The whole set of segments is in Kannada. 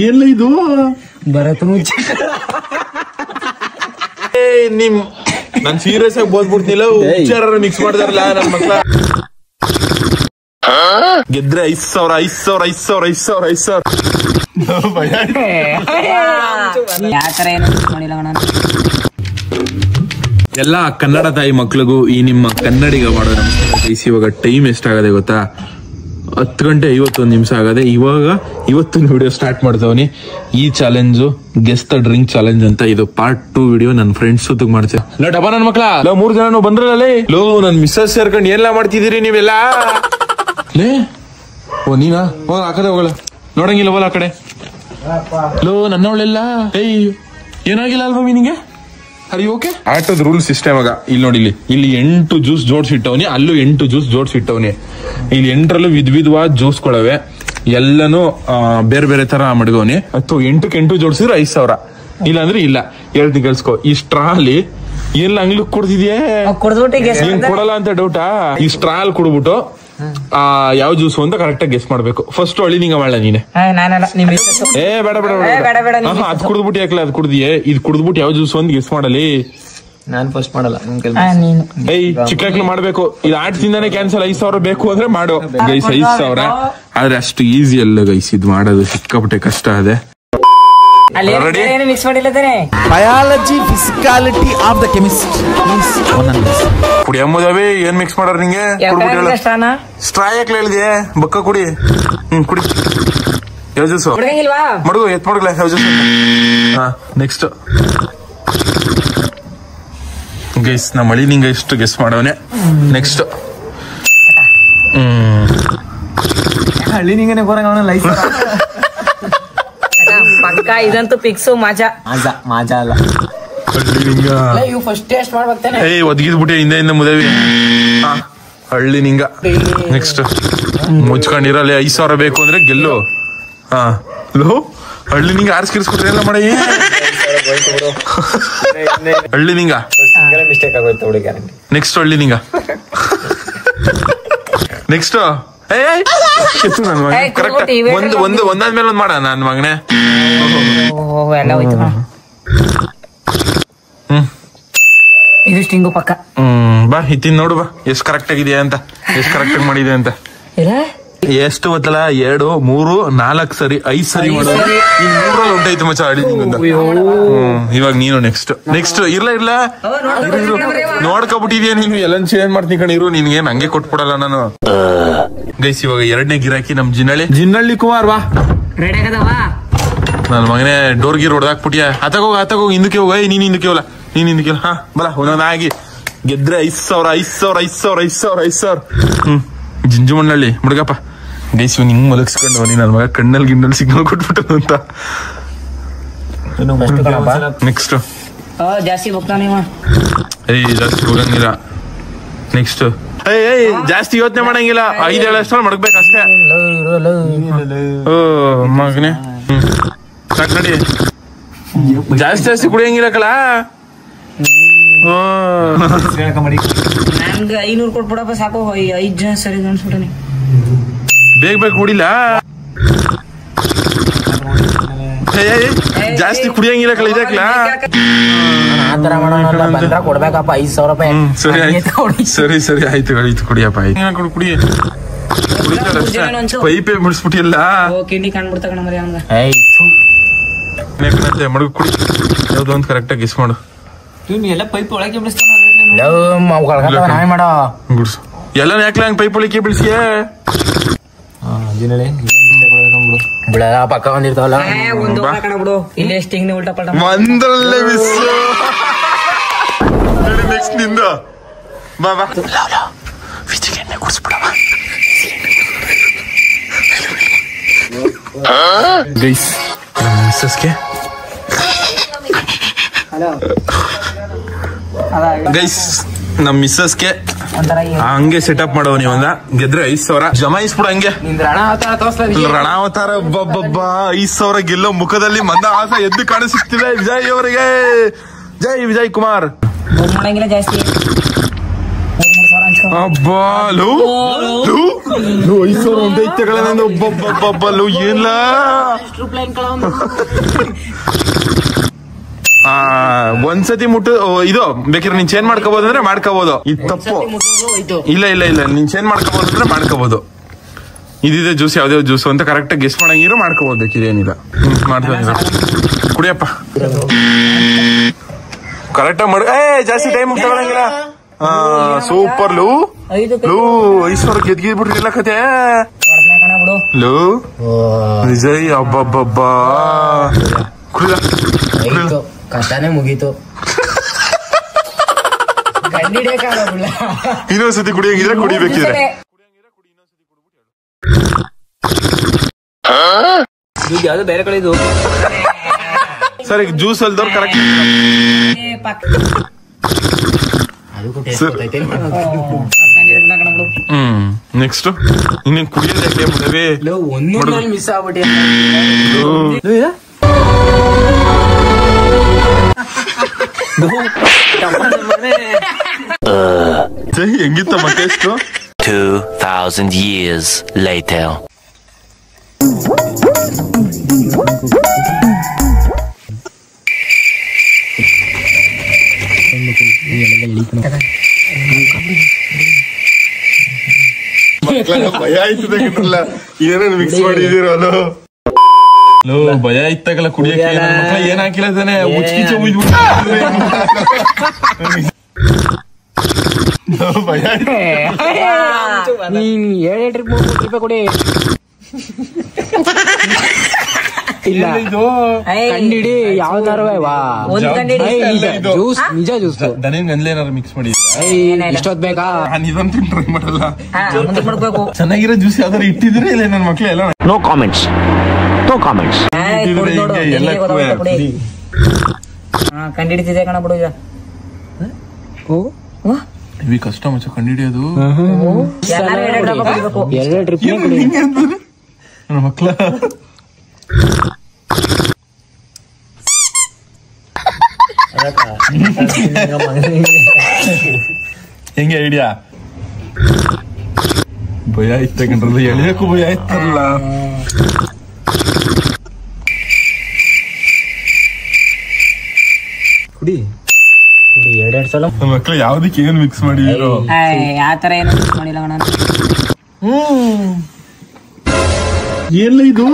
ಏನಿಲ್ಲ ಇದು ಬರತ್ತ ಮುಂಚೆ ನಿಮ್ ನಾನ್ ಸೀರಿಯಸ್ ಆಗಿ ಬೋದ್ಬಿಡ್ತಿಲ್ಲ ಉಚ್ಚಾರ ಮಿಕ್ಸ್ ಮಾಡ್ದಾರಲ್ಲ ನನ್ ಮಕ್ಳ ಗೆದ್ರೆ 5,000 ಯಾತರ ಏನು ಮಾಡಿಲ್ಲ ಅಣ್ಣ. ಎಲ್ಲ ಕನ್ನಡ ತಾಯಿ ಮಕ್ಳಿಗೂ ಈ ನಿಮ್ಮ ಕನ್ನಡಿಗ ಮಾಡೋ ನಮಸ್ಕಾರ. ಇವಾಗ ಟೈಮ್ ಎಷ್ಟಾಗದೆ ಗೊತ್ತಾ? 10:51 ಆಗದೆ. ಇವತ್ತು ವಿಡಿಯೋ ಸ್ಟಾರ್ಟ್ ಮಾಡ್ತವನಿ. ಈ challenge guess the drink challenge ಅಂತ. ಇದು ಪಾರ್ಟ್ 2 ವಿಡಿಯೋ ನನ್ನ ಫ್ರೆಂಡ್ಸ್ ಜೊತೆಗೆ ಮಾಡ್ತೇವೆ. ಡಬ್ಬ ನನ್ ಮಕ್ಳ 3 ಜನ ಬಂದ್ರಲ್ಲೇ ಲೋ ನನ್ ಮಿಸ್ಸಸ್ ಸೇರ್ಕೊಂಡು ಏನೆಲ್ಲ ಮಾಡ್ತಿದ್ದೀರಿ ನೀವೆಲ್ಲ? ಲೇ ಓ ನೀನಾ ಹೋಗ ಆ ಕಡೆ ಹೋಗಲ್ಲ ನೋಡಂಗಿಲ್ಲ ಹೋಗಲ್ಲ ಆ ಕಡೆ. ಲೋ ನನ್ನವಳೆಲ್ಲ ಏನಾಗಿಲ್ಲ ಅಲ್ವಾ ನಿನಗೆ? ಅರಿ ಓಕೆ. ಆಟೋದ್ ರೂಲ್ ಸಿಸ್ಟಮ್ ಆಗ ಇಲ್ಲಿ ನೋಡಿ, ಇಲ್ಲಿ 8 ಜ್ಯೂಸ್ ಜೋಡ್ಸಿಟ್ಟವನಿ, ಅಲ್ಲೂ 8 ಜ್ಯೂಸ್ ಜೋಡ್ಸಿಟ್ಟವನಿ. ಇಲ್ಲಿ 8ರಲ್ಲೂ ವಿಧವಾದ ಜ್ಯೂಸ್ಗಳವೆ, ಎಲ್ಲಾನು ಬೇರೆ ಬೇರೆ ತರ ಮಡ್ಗವನಿ. 8ಕ್ಕೆ 8 ಜೋಡ್ಸಿದ್ರೆ 5,000. ಇಲ್ಲ ಅಂದ್ರೆ ಇಲ್ಲ. ಹೇಳ್ತೀನಿ ಕೇಳಿಸ್ಕೊ. ಈ ಸ್ಟ್ರಾ ಅಲ್ಲಿ ಎಲ್ಲ ಅಂಗ್ಲಿಕ್ ಕೊಡ್ತಿದ್ಯಾ? ಕೊಡಲ್ಲ ಅಂತ ಡೌಟಾ? ಈ ಸ್ಟ್ರಾ ಅಲ್ಲಿ ಕುಡ್ಬಿಟ್ಟು ಯಾವ ಜ್ಯೂಸ್ ಅಂತ ಕರೆಕ್ಟ್ ಆಗಿ ಗೆಸ್ ಮಾಡ್ಬೇಕು. ಫಸ್ಟ್ ಹಳ್ಳಿ ನಿಂಗ ಮಾಡ ನೀನೆ. ಬೇಡ ಅದ್ ಕುಡ್ದ್ಬಿಟ್ಟು ಯಾಕಲ್ಲ ಅದ್ ಕುಡ್ದಿಯೇ? ಇದ್ ಕುಡ್ದ್ಬಿಟ್ಟು ಯಾವ ಜ್ಯೂಸ್ ಅಂತ ಗೆಸ್ ಮಾಡಲಿ. ನಾನ್ ಫಸ್ಟ್ ಮಾಡಲ್ಲ. ಚಿಕ್ಕ ಮಾಡ್ಬೇಕು. ಇದು ಆಟದಿಂದಾನೆ ಕ್ಯಾನ್ಸಲ್. 5,000 ಬೇಕು ಅಂದ್ರೆ ಮಾಡು ಗೈಸ್. 5,000 ಆದ್ರೆ ಅಷ್ಟು ಈಸಿ ಅಲ್ಲ ಗೈಸ್. ಇದು ಮಾಡೋದು ಸಿಕ್ಕಾಪಟ್ಟೆ ಕಷ್ಟ ಅದೇ. ಬಯಾಲಜಿ ಫಿಸಿಕಾಲಿಟಿ ಆಫ್ ದ ಕೆಮಿಸ್ಟ್ ಕುಡಿ ಅಮ್ಮದವೇ ಏನ್ ಮಿಕ್ಸ್ ಮಾಡಾರ ನಿಂಗೆ? ಸ್ಟ್ರಾ ಯಾಕೆ ಹೇಳಿದೆ? ಬಕ್ಕ ಕುಡಿ. ಕುಡಿ. ಯಾವ ಜ್ಯೂಸು ಮಡ್ಗು ಎತ್ ಮಡ್ಗಲ ಯಾವ ಜ್ಯೂಸ್? ನೆಕ್ಸ್ಟ್ ಗೈಸ್ ನಮ್ಮ ಮಳಿ ನಿಂಗೆ ಇಷ್ಟು ಗೆಸ್ ಮಾಡವನೆ. ನೆಕ್ಸ್ಟ್ ಹಳ್ಳಿ ನಿಂಗನೆ ಬರಂಗ ಲೈಸೆನ್ಸ್ ಪಕ್ಕ. ಇದಂತೂ ಫಿಕ್ಸ್. ಮಾಜಾ ಅಲ್ಲ. First taste ಮಾಡ್ಬೇಕೇನೆ. ಒದಗಿದ್ಬಿಟ್ಟೆ ಹಿಂದೆ ಮುದವಿ. ಹಳ್ಳಿ ನಿಂಗ. ನೆಕ್ಸ್ಟ್ ಮುಚ್ಕೊಂಡಿರಲ್ಲ. 5,000 ಬೇಕು ಅಂದ್ರೆ ಗೆಲ್ಲು. ಲೋ ಹಳ್ಳಿ ನಿಂಗ ಆರ್ಸ್ಕಿರ್ಸ್ಬಿಟ್ರೆ ಎಲ್ಲ ಮಾಡಿ. ಹಳ್ಳಿ ನಿಂಗ ಮಿಸ್ಟೇಕ್ ಆಗೋಯ್ತು ಹುಡುಗ. ನೆಕ್ಸ್ಟ್ ಹಳ್ಳಿ ನಿಂಗ. ನೆಕ್ಸ್ಟ್ ಒಂದಾದ್ಮೇಲೆ ಒಂದ್ ಮಾಡ ನನ್ ಮಗನೆ. ಇದು ಸ್ಟಿಂಗು ಪಕ್ಕ. ಬಾ ಇತ್ತಿನ್ ನೋಡು ಬಾ ಎಷ್ಟ್ ಕರೆಕ್ಟ್ ಆಗಿದೆಯಾ ಅಂತ, ಎಷ್ಟ್ ಕರೆಕ್ಟ್ ಆಗಿ ಮಾಡಿದೆ ಅಂತ. ಎಷ್ಟು ಗೊತ್ತಲ್ಲ? 2, 3, 4 ಸರಿ 5 ಸರಿ ಮಾಡೋದು. ಈ 3ರಲ್ಲಿ ಉಂಟಾಯ್ತು ಮಚ್ಚ ಅಡಿ ನಿಂಗೊಂದ. ಇವಾಗ ನೀನು ನೆಕ್ಸ್ಟ್ ಇರ್ಲ ನೋಡ್ಕೊಬಿಟ್ಟಿದ್ಯಾ ನೀನು. ಎಲ್ಲ ಚೇಂಜ್ ಮಾಡ್ತೀನಿ ಕಣಿರು. ನಿನ್ಗೆ ನಂಗೆ ಕೊಟ್ಬಿಡಲ್ಲ ನಾನು. ಗೈಸ್ ಇವಾಗ 2ನೇ ಗಿರಾಕಿ ನಮ್ ಜಿನ್ನಳ್ಳಿ ಕುಮಾರ್. ಬಾ ರೆಡಿ ಆಗದವ ನನ್ ಮಗನೇ. ಡೋರ್ ಗೀರ್ ಹೊಡೆದಾಕ್ಬಿಟ್ಟಿಯಾ? ಹತ್ತಗೋಗ ಹಿಂದಕ್ಕೆ ಹೋಗ. ನೀನ್ ಹಿಂದಕ್ಕೆ ಹೋಗಲ್ಲ, ನೀನ್ ಹಿಂದಕ್ಕೆ ಹೋಗಲ್ಲ. ಬಲ ಒಂದೊಂದಾಗಿ ಗೆದ್ರೆ 5,000. ಜಿಂಜುಮಣ್ಣಳ್ಳಿ ಮುಡ್ಗಪ್ಪ. ಗೈಸ್ ಇವ್ ಹಿಂಗ್ ಮಲಗಿಸ್ಕೊಂಡು ನೀನ್ ನನ್ ಮಗ ಕಣ್ಣಲ್ಲಿ ಗಿಣ್ಣಲ್ಲಿ ಸಿಗ್ನಲ್ ಕೊಟ್ಬಿಟ್ಟು ಅಂತ. ನೆಕ್ಸ್ಟ್ ಜಾಸ್ತಿ ಹೋಗ್ತಾವ. ಜಾಸ್ತಿ ಹೋಗಂಗಿಲ್ಲ. ನೆಕ್ಸ್ಟ್ ಜಾಸ್ತಿ ಯೋಚನೆ ಮಾಡಂಗಿಲ್ಲ. 5 ಅಷ್ಟು ಮಡಗ್ಬೇಕಷ್ಟೇ. ಮಗನೆ ಸಾಕ್ ನಡಿ. ಜಾಸ್ತಿ ಕುಡಿಯಂಗಿಲ್ಲ ಕಲ. ನಂಗೆ 500 ಕೊಟ್ಬಿಡಪ್ಪ ಸಾಕು. 5 ಜನ ಸರಿ ಅನ್ಸ್ಬಿಟ್ಟಾನೆ. ಬೇಗ ಕುಡಿಲ್ಲ. ಜಾಸ್ತಿ ಕುಡಿಯಂಗಿಲ್ಲ ಕಲ. ಇದಕ್ಲ ಕೊಡ್ಬೇಕಪ್ಪ 5,000 ರೂಪಾಯಿ. ಸರಿ ಆಯ್ತು ಕುಡಿಯಪ್ಪ. ಕುಡಿ ಪೈಪೇ ಮುಡಿಸ್ಬಿಟ್ಟಿಲ್ಲ. ಕಿಂಡಿ ಕಂಡ್ಬಿಡ್ತ ಕಣ ಮರಿ ಮಡಗು ಕುಡಿ. ಯಾವ್ದು ಅಂತ ಕರೆಕ್ಟ್ ಆಗಿ ಗೆಸ್ ಮಾಡು. ಎಲ್ಲ ಪೈಪ್ ಒಳಗೆ ಗುಡ್ಸು ಎಲ್ಲ ಯಾಕೆ ಪೈಪ್ ಒಳಗೆ ಬಿಡಿಸಿಯ? ಪಕ್ಕ ಬಂದಿರ್ತಾವಲ್ಲ. ಇಲ್ಲೇ ಸ್ಟಿಂಗ್ ಉಲ್ಟಾ ಪಲ್ಟ ಒಂದರಲ್ಲೇ ಮಿಸ್. ನೆಕ್ಸ್ಟ್ ನಿಂದ ಬಾ ವಿಜಿಗೆ ಕುಡಿಸ್ಬಿಡವ. ಗೈಸ್ ನಮ್ಮ ಮಿಸ್ಸಸ್ಗೆ ನಮ್ ಮಿಸ್ಸಸ್ಗೆ ಹಂಗೆ ಸೆಟಪ್ ಮಾಡವ. ನೀವಂದ ಗೆದ್ರೆ 5,000 ಜಮಾಯಿಸ್ಬಿಡ. ಹಂಗೆ ರಣಾವತಾರ. 5,000 ಗೆಲ್ಲೋ ಮುಖದಲ್ಲಿ ಮಂದ ಆಸ ಎದ್ದು ಕಾಣಿಸುತ್ತಿದೆ ವಿಜಯ್ ಅವರಿಗೆ. ಜೈ ವಿಜಯ್ ಕುಮಾರ್. ಜಾಸ್ತಿ ಅಬ್ಬಾ ಲೋ 5,000 ಒಂದೈತೆಗಳನ್ನ ಒಬ್ಬೊಬ್ಬೊಬ್ಬಲ್ಲು ಏನ್ಲ ಒಂದ್ಸತಿ ಇದು ಬೇಕಾದ್ರೆ ನೀನ್ ಚೇಂಜ್ ಮಾಡ್ಕೋಬಹುದು ಅಂದ್ರೆ ಮಾಡ್ಕೋಬಹುದು. ಇದು ತಪ್ಪು. ಇಲ್ಲ ನೀನ್ ಚೇಂಜ್ ಮಾಡ್ಕೋಬಹುದು ಅಂದ್ರೆ ಮಾಡ್ಕೋಬಹುದು. ಇದಿದೆ ಜ್ಯೂಸ್ ಯಾವ್ದೇ ಜ್ಯೂಸ್ ಅಂತ ಕರೆಕ್ಟ್ ಆಗಿ ಗೆಸ್ ಮಾಡಂಗಿರೋ ಮಾಡ್ಕೋಬಹುದು. ಬೇಕಿದೇನಿಲ್ಲ ಮಾಡ್ತಾ ಕುಡಿಯಪ್ಪ ಕರೆಕ್ಟ್ ಆಗಿ ಮಾಡು. ಜಾಸ್ತಿ ಟೈಮ್ ತಗೊಳಂಗಿಲ್ಲ. ಸೂಪರ್ ಲೂ 5,000 ಗೆದ್ಬಿಟ್ರಿ ಇಲ್ಲ ಕತೆ ಲೂ ವಿಜಯ್. ಹಬ್ಬಬ್ಬಬ್ಬಾ ಕಷ್ಟನೇ ಮುಗೀತು. ಇನ್ನೊಂದ್ಸತಿ ಕುಡಿಯಂಗಿದ್ರೆ ಕುಡಿಬೇಕಿದ್ರೆ ಯಾವ್ದು ಬೇರೆ ಕಡೆ ಇದು. ಸರ್ ಈಗ ಜ್ಯೂಸ್ ಅಲ್ದವ್ರು ಕರೆಕ್ಟ್. ನೆಕ್ಸ್ಟ್ ಇನ್ನೇನ್ ಕುಡಿಯೋದಕ್ಕೆ ಮಿಸ್ ಆಗ್ಬಿಟ್ಟು ಹೆಂಗಿತ್ತಮ್ಮ ಟೇಸ್ಟ್? 2,000 years later. ಭಯ ಆಯ್ತದೆ ಏನೇನು ಮಿಕ್ಸ್ ಮಾಡಿದಿರಲ್ಲ. ಭಯ ಇತ್ತಾಗಲ್ಲ ಕುಡಿಯಕ್ಕೆ. ಮಕ್ಕಳ ಏನ್ ಹಾಕಿಲ್ಲ ತಾನೆ ಉಚ್ಕಿಚ ಭಯ ನೀನ್ 7 ಟ್ರಿಪ್ 3 ರೂಪಾಯಿ ಕೊಡಿ. ಇಲ್ಲ ಇದು ಕಂಡಿಡಿ ಯಾವ್ದಾರು ಜ್ಯೂಸ್ ನಿಜ ಜ್ಯೂಸ್ ದನೇನ್ ಗಂದ್ಲೇನಾರು ಮಿಕ್ಸ್ ಮಾಡಿ ಇಷ್ಟೊತ್ ಬೇಕಾ? ಇದಂತೂ ಟ್ರೈ ಮಾಡಲ್ಲ. ಚೆನ್ನಾಗಿರೋ ಜ್ಯೂಸ್ ಯಾವ್ದಾರು ಇಟ್ಟಿದ್ರೆ ಇಲ್ಲ ನನ್ನ ಮಕ್ಳು ಎಲ್ಲ No comments. ಕಂಡಿಡಿತಿದೆ ಕಣ ಬಿಡು. ಇವಿ ಕಷ್ಟ ಮಚ್ಚ ಕಂಡಿಡಿಯೋದು. 2 ಟ್ರಿಪ್ ನನ್ನ ಮಕ್ಳ ಹೆಂಗೆ ಐಡಿಯಾ? ಭಯ ಇತ್ತಕಂಡ್ರಲ್ಲ ಎಳಿಯಕ್ಕೂ ಭಯ ಇತ್ತಲ್ಲ. ಕುಡಿ 2 ಸಲ. ನನ್ನ ಮಕ್ಳು ಯಾವ್ದಕ್ಕೆ ಏನ್ ಮಿಕ್ಸ್ ಮಾಡಿರೋ ಆತರ ಏನು ಮಿಕ್ಸ್ ಮಾಡಿಲ್ಲ ಕಣ. ಏನ್ಲ ಇದು?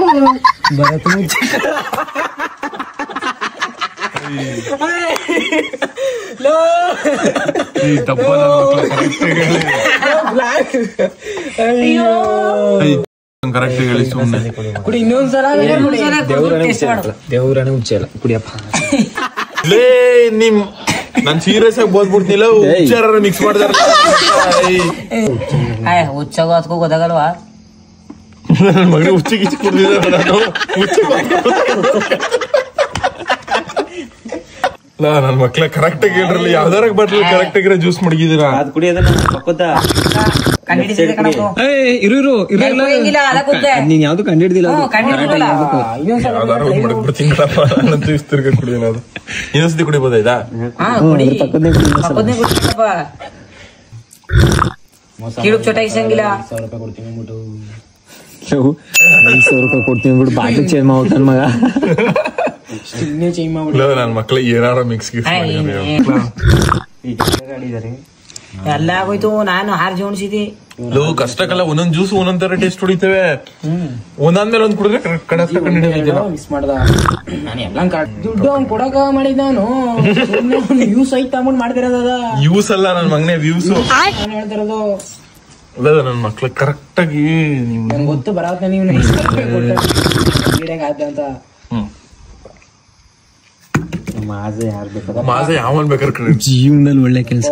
ಕರೆಕ್ಟ್ ಹೇಳಿ ಸುಮ್ಮನೆ ಕುಡಿ. ಇನ್ನೊಂದ್ಸಲ ದೇವ್ರನೇ ಹುಚ್ಚಲ್ಲ ಕುಡಿಯಪ್ಪ. ಲೇ ನಿಮ್ ನಾನ್ ಸೀರಿಯಸ್ ಆಗಿ ಬೋದ್ಬಿಡ್ತಿಲ್ಲ. ಉಚ್ಚಾರ ಮಿಕ್ಸ್ ಮಾಡ್ದಾರ. ಹುಚ್ಚಾಗೋ ಅದಕ್ಕೂ ಗೊತ್ತಾಗಲ್ವಾ? ನನ್ನ ಮಗನಿಗೆ ಹುಚ್ಚಿ ಗಿಚ್ಚಿ ಕುಡ್ದಿದ್ದ ನನ್ ಮಕ್ಳ ಕರೆಕ್ಟ್ ಆಗಿ ಹೇಳ್ರಲ್ಲ. ಯಾವ್ದಾರ ಬಾಟ್ಲಿ ಕರೆಕ್ಟ್ ಆಗಿರೋ ಜ್ಯೂಸ್ ಮಡಗಿದೀರಾ? ಅದು ಕುಡಿಯೋದನ್ನ ನೀನ್ ಯಾವ್ದು ಕಂಡಿಡ್ದಿಲ್ಲ. ತಿರ್ಗ ಕುಡಿಯೋಣ. ಅದು ಇನ್ನೊಂದ್ಸತಿ ಕುಡಿಬೋದಾ? ಕೀಳುಕ್ ಚೊಟಾಯಿಸಂಗಿಲ್ಲ. 5,000 ರೂಪಾಯಿ ಕೊಡ್ತೀನಿ ಬಿಟ್ಟು ಬಾಟ್ಲಿ ಚೇಂಜ್ ಮಾಡ್ತಾನ ಮಗ. ನನ್ ಮಕ್ಳ ಏನಾರ ಮಿಕ್ಸ್ ಎಲ್ಲ ಆಗೋಯ್ತು. ನಾನು ಹಾರ್ ಜೋಣಿಸಿದಿ. ಕಷ್ಟಕ್ಕಲ್ಲ ಒಂದೊಂದ್ ಜ್ಯೂಸ್ ಒಂದೊಂದ್ ತರ ಟೇಸ್ಟ್ ಹೊಡಿತೇವೆ. ಒಂದಾದ್ಮೇಲೆ ಒಂದ್ ಕುಡಿದ್ರೆ ಮಿಸ್ ಮಾಡ್ದ. ನಾನು ಎಲ್ಲ ದುಡ್ಡು ಅವ್ನ್ ಕೊಡಕ ಮಾಡಿದ. ನಾನು ಯೂಸ್ ಐತ್ ತಗೊಂಡ್ ಮಾಡ್ತಿರೋದ. ಯೂಸ್ ಅಲ್ಲ ನನ್ ಮಗನೇ ವ್ಯೂಸ್ ನಾನು ಹೇಳ್ತಿರೋದು. ನನ್ ಮಕ್ಳ ಕರೆಕ್ಟ್ ಆಗಿ ನಂಗೆ ಗೊತ್ತು ಬರತ್ತ ನೀವು ಅಂತ. ಮಾಜೆ ಯಾರು ಬೇಕಾದ ಮಾಜೆ ಯಾವನ್ ಬೇಕಾದ್ರೆ ಜೀವನದಲ್ಲಿ ಒಳ್ಳೆ ಕೆಲಸ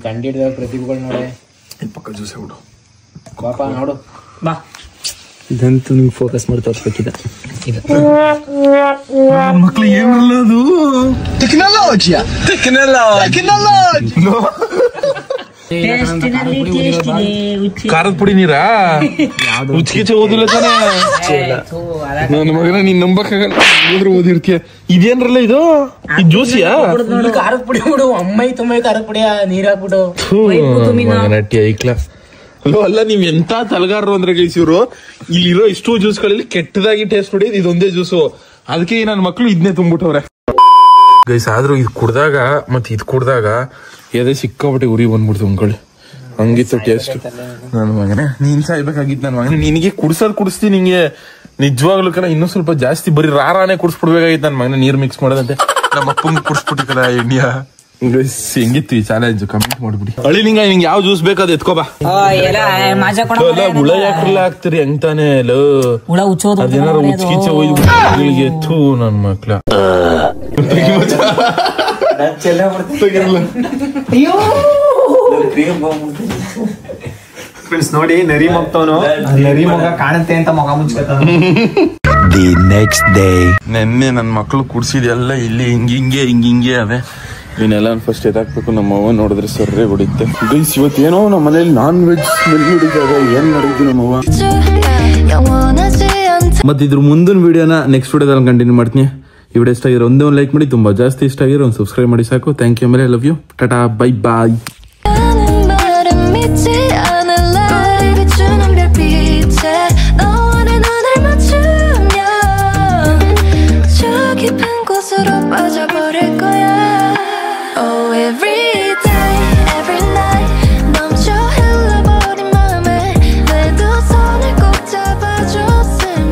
ಕಂಡಿಡ್ದ ಪ್ರತಿಭೆಗಳು ನೋಡೆ. ಪಕ್ಕ ಜ್ಯೂಸ್ ಬಿಡು ಪಾಪ ನೋಡು ಬಾ. ಇದಂತೂ ನಿಮ್ಗೆ ಫೋಕಸ್ ಮಾಡಿ ತೋರಿಸ್ಬೇಕಿದೆ. ಮಕ್ಳು ಏನಲ್ಲ ಅದು ಟೆಕ್ನಾಲಜಿ ಖಾರದ ಪುಡಿ ನೀರಾ ಉಚ್ಕಿಚೆ ಓದಿಲ್ಲ ತಾನೆ ನನ್ನ ಮಗನ ನೀನ್ ನಂಬಕ್ಕಾಗಲ್ಲ ಓದಿರ್ತೀಯ. ಇದೇನ್ರಲ್ಲ ಇದು ಜ್ಯೂಸಿಯಾ? ಖಾರದ ಪುಡಿ ಬಿಡು, ಅಮ್ಮೈ ತುಂಬಾ ಖಾರದ ಪುಡಿಯ ನೀರ್ ಹಾಕ್ಬಿಟ್ಟು ನಟ್ಟಿ ಐಕ್ಲಾ. ಅಲ್ಲ ನೀವ್ ಎಂತ ತಲಗಾರರು ಅಂದ್ರೆ ಗೈಸಿವ್ರು, ಇಲ್ಲಿರೋ ಇಷ್ಟು ಜ್ಯೂಸ್ಗಳಲ್ಲಿ ಕೆಟ್ಟದಾಗಿ ಟೇಸ್ಟ್ ಹೊಡಿಯೋದು ಇದೊಂದೇ ಜ್ಯೂಸು. ಅದಕ್ಕೆ ನನ್ನ ಮಕ್ಳು ಇದನ್ನೇ ತುಂಬಿಟ್ಟವ್ರೆ ಗೈಸ್. ಆದ್ರೂ ಇದು ಕುಡ್ದಾಗ ಮತ್ತೆ ಇದು ಕುಡ್ದಾಗ ಎದೆ ಸಿಕ್ಕಾಬಿಟ್ಟೆ ಉರಿ ಬಂದ್ಬಿಡ್ತು ಅನ್ಕೊಳ್ಳಿ, ಹಂಗಿತ್ತು ಟೇಸ್ಟ್. ನನ್ನ ಮಗನೇ ನೀನ್ ಸಾಯ್ಬೇಕಾಗಿತ್ತು ನನ್ನ ಮಗನೇ. ನಿನಗೆ ಕುಡಿಸ್ತೀನಿ ನಿಂಗೆ ನಿಜವಾಗ್ಲೂ ಕಲ ಇನ್ನೂ ಸ್ವಲ್ಪ ಜಾಸ್ತಿ ಬರೀ ರಾರಾನೇ ಕುಡಿಸ್ಬಿಡ್ಬೇಕಾಗಿತ್ತು ನನ್ನ ಮಗನೇ. ನೀರ್ ಮಿಕ್ಸ್ ಮಾಡೋದಂತೆ ನಮ್ಮ ಅಪ್ಪಂಗೆ ಕುಡಿಸ್ಬಿಟ್ಟಿಕಲ್ಲ ಇಂಡಿಯಾ. ಹೆಂಗಿತ್ತು ಈ ಚಾಲೆಂಜ್ ಕಮೆಂಟ್ ಮಾಡ್ಬಿಡಿ. ಅಳಿ ನಿಂಗೆ ಯಾವ ಜ್ಯೂಸ್ ಬೇಕಾದ ಎತ್ಕೋಬಾ. ಹುಳ ಯಾಕ್ರಲ್ಲ ಹಾಕ್ತಿರಿ ಹೆಂಗ್ ತಾನೇ ಅದೇನಾರು ಉಚ್ಕಿಚ್ಚ ಒಯ್ದು ಎತ್ತು ನನ್ ಮಕ್ಳ. ನೋಡಿ ನರಿ ಮಗ್ತವನು, ನರಿ ಮಗ ಕಾಣುತ್ತೆ ಅಂತ ಮಗ ಮುಚ್ಕತಾನ. The next day. ನೆನ್ನೆ ನನ್ ಮಕ್ಳು ಕುಡ್ಸಿದೆಲ್ಲ ಇಲ್ಲಿ ಹಿಂಗೆ ಅವೆ. ಇವನ್ನೆಲ್ಲ ಫಸ್ಟ್ ಎದಾಕ್ಬೇಕು. ನಮ್ಮ ಅವ್ವ ನೋಡಿದ್ರೆ ಸರ್ರೆ ಹೊಡಿತ್ತೆ ಗೈಸ್. ಇವತ್ತೇನೋ ನಮ್ಮ ಮನೇಲಿ ನಾನ್ ವೆಜ್ ಸ್ಮೆಲ್ ಹಿಡಿದಾಗ ಏನ್ ಮಾಡಿದ್ವಿ ನಮ್ಮವ್ವ. ಮತ್ತೆ ಇದ್ರ ಮುಂದಿನ ವಿಡಿಯೋನ ನೆಕ್ಸ್ಟ್ ವಿಡಿಯೋದಲ್ಲಿ ಕಂಟಿನ್ಯೂ ಮಾಡ್ತೀನಿ. ಈ ವಿಡಿಯೋ ಇಷ್ಟ ಆಗಿರೋ ಒಂದೇ ಒಂದು ಲೈಕ್ ಮಾಡಿ, ತುಂಬಾ ಜಾಸ್ತಿ ಇಷ್ಟ ಆಗಿರೋ ಒಂದು ಸಬ್ಸ್ಕ್ರೈಬ್ ಮಾಡಿ ಸಾಕು. Thank you. ಆಮೇಲೆ love you, tata, bye bye.